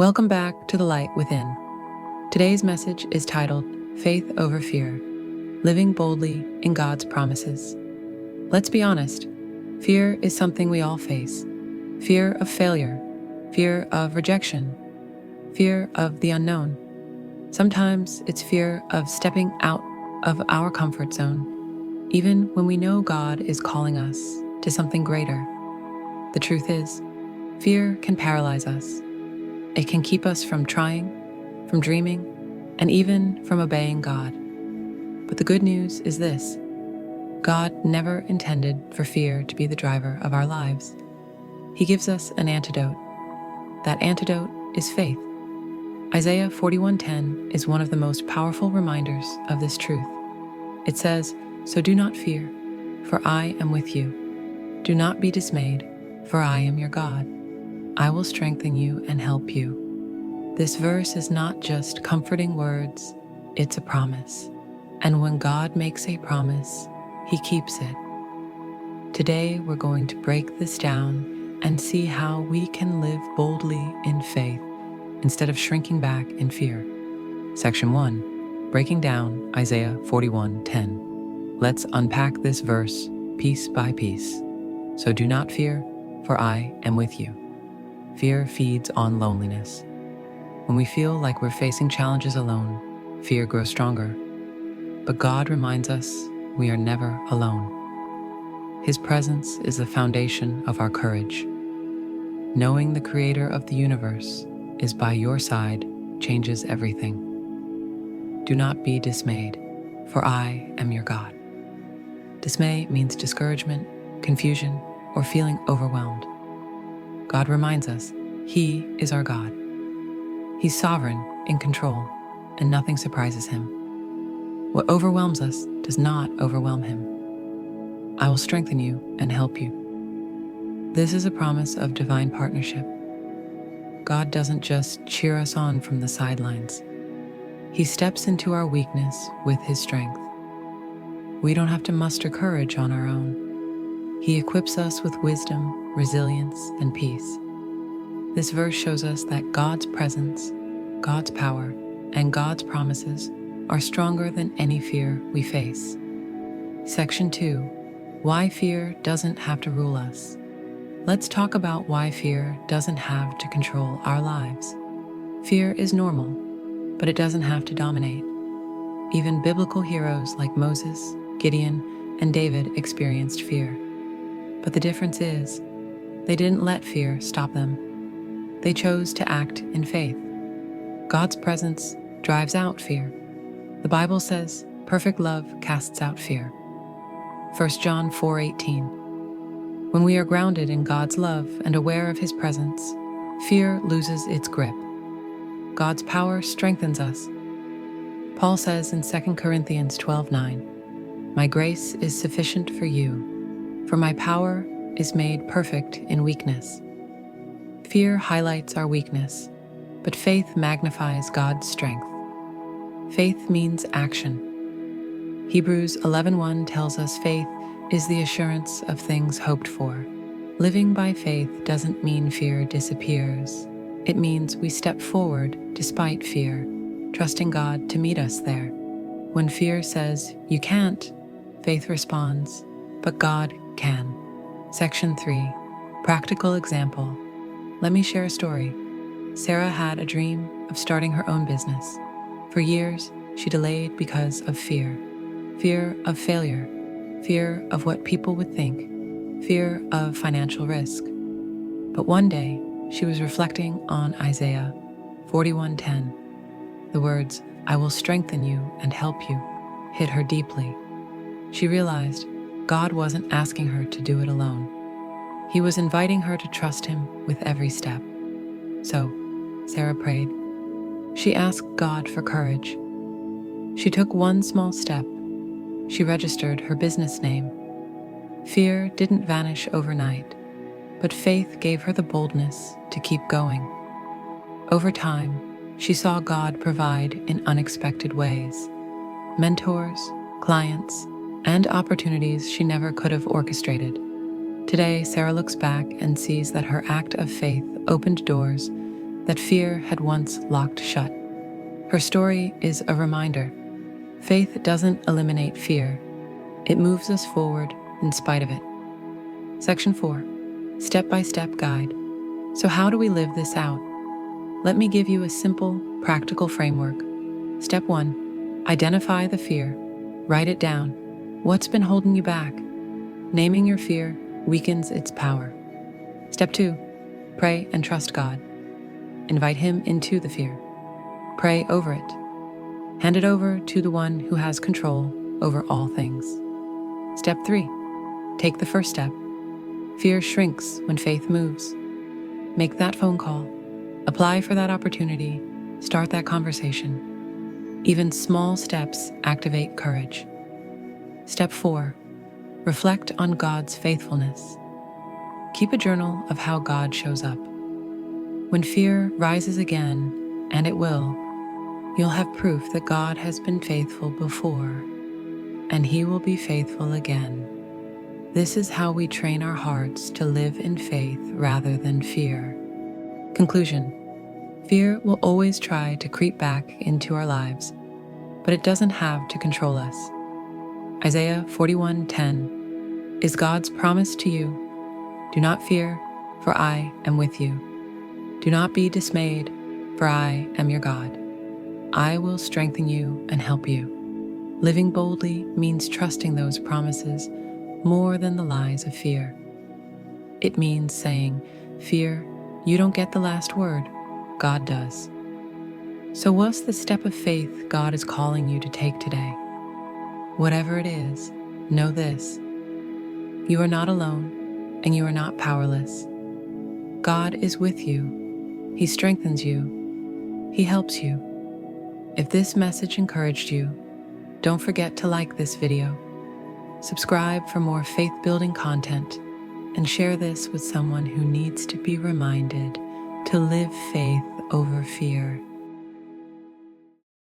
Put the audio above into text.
Welcome back to The Light Within. Today's message is titled Faith Over Fear, Living Boldly in God's Promises. Let's be honest, fear is something we all face. Fear of failure, fear of rejection, fear of the unknown. Sometimes it's fear of stepping out of our comfort zone, even when we know God is calling us to something greater. The truth is, fear can paralyze us. It can keep us from trying, from dreaming, and even from obeying God. But the good news is this: God never intended for fear to be the driver of our lives. He gives us an antidote. That antidote is faith. Isaiah 41:10 is one of the most powerful reminders of this truth. It says, "So do not fear, for I am with you. Do not be dismayed, for I am your God. I will strengthen you and help you." This verse is not just comforting words, it's a promise. And when God makes a promise, He keeps it. Today, we're going to break this down and see how we can live boldly in faith instead of shrinking back in fear. Section 1, Breaking Down Isaiah 41:10. Let's unpack this verse piece by piece. So do not fear, for I am with you. Fear feeds on loneliness. When we feel like we're facing challenges alone, fear grows stronger. But God reminds us we are never alone. His presence is the foundation of our courage. Knowing the Creator of the universe is by your side changes everything. Do not be dismayed, for I am your God. Dismay means discouragement, confusion, or feeling overwhelmed. God reminds us He is our God. He's sovereign, in control, and nothing surprises Him. What overwhelms us does not overwhelm Him. I will strengthen you and help you. This is a promise of divine partnership. God doesn't just cheer us on from the sidelines. He steps into our weakness with His strength. We don't have to muster courage on our own. He equips us with wisdom, resilience, and peace. This verse shows us that God's presence, God's power, and God's promises are stronger than any fear we face. Section 2, Why Fear Doesn't Have to Rule Us. Let's talk about why fear doesn't have to control our lives. Fear is normal, but it doesn't have to dominate. Even biblical heroes like Moses, Gideon, and David experienced fear. But the difference is, they didn't let fear stop them. They chose to act in faith. God's presence drives out fear. The Bible says, perfect love casts out fear. 1 John 4:18. When we are grounded in God's love and aware of His presence, fear loses its grip. God's power strengthens us. Paul says in 2 Corinthians 12:9, "My grace is sufficient for you, for my power is made perfect in weakness." Fear highlights our weakness, but faith magnifies God's strength. Faith means action. Hebrews 11:1 tells us faith is the assurance of things hoped for. Living by faith doesn't mean fear disappears. It means we step forward despite fear, trusting God to meet us there. When fear says, "You can't," faith responds, "But God can." Section 3, Practical Example. Let me share a story. Sarah had a dream of starting her own business. For years, she delayed because of fear. Fear of failure, fear of what people would think, fear of financial risk. But one day, she was reflecting on Isaiah 41:10. The words, "I will strengthen you and help you," hit her deeply. She realized God wasn't asking her to do it alone. He was inviting her to trust Him with every step. So, Sarah prayed. She asked God for courage. She took one small step. She registered her business name. Fear didn't vanish overnight, but faith gave her the boldness to keep going. Over time, she saw God provide in unexpected ways. Mentors, clients, and opportunities she never could have orchestrated. Today, Sarah looks back and sees that her act of faith opened doors that fear had once locked shut. Her story is a reminder. Faith doesn't eliminate fear, it moves us forward in spite of it. Section 4. Step-by-step guide. So how do we live this out? Let me give you a simple, practical framework. Step 1. Identify the fear. Write it down. What's been holding you back? Naming your fear weakens its power. Step 2. Pray and trust God. Invite Him into the fear. Pray over it. Hand it over to the one who has control over all things. Step 3. Take the first step. Fear shrinks when faith moves. Make that phone call. Apply for that opportunity. Start that conversation. Even small steps activate courage. Step 4. Reflect on God's faithfulness. Keep a journal of how God shows up. When fear rises again, and it will, you'll have proof that God has been faithful before, and He will be faithful again. This is how we train our hearts to live in faith rather than fear. Conclusion. Fear will always try to creep back into our lives, but it doesn't have to control us. Isaiah 41:10 is God's promise to you. Do not fear, for I am with you. Do not be dismayed, for I am your God. I will strengthen you and help you. Living boldly means trusting those promises more than the lies of fear. It means saying, "Fear, you don't get the last word. God does." So what's the step of faith God is calling you to take today? Whatever it is, know this. You are not alone, and you are not powerless. God is with you. He strengthens you. He helps you. If this message encouraged you, don't forget to like this video, subscribe for more faith-building content, and share this with someone who needs to be reminded to live faith over fear.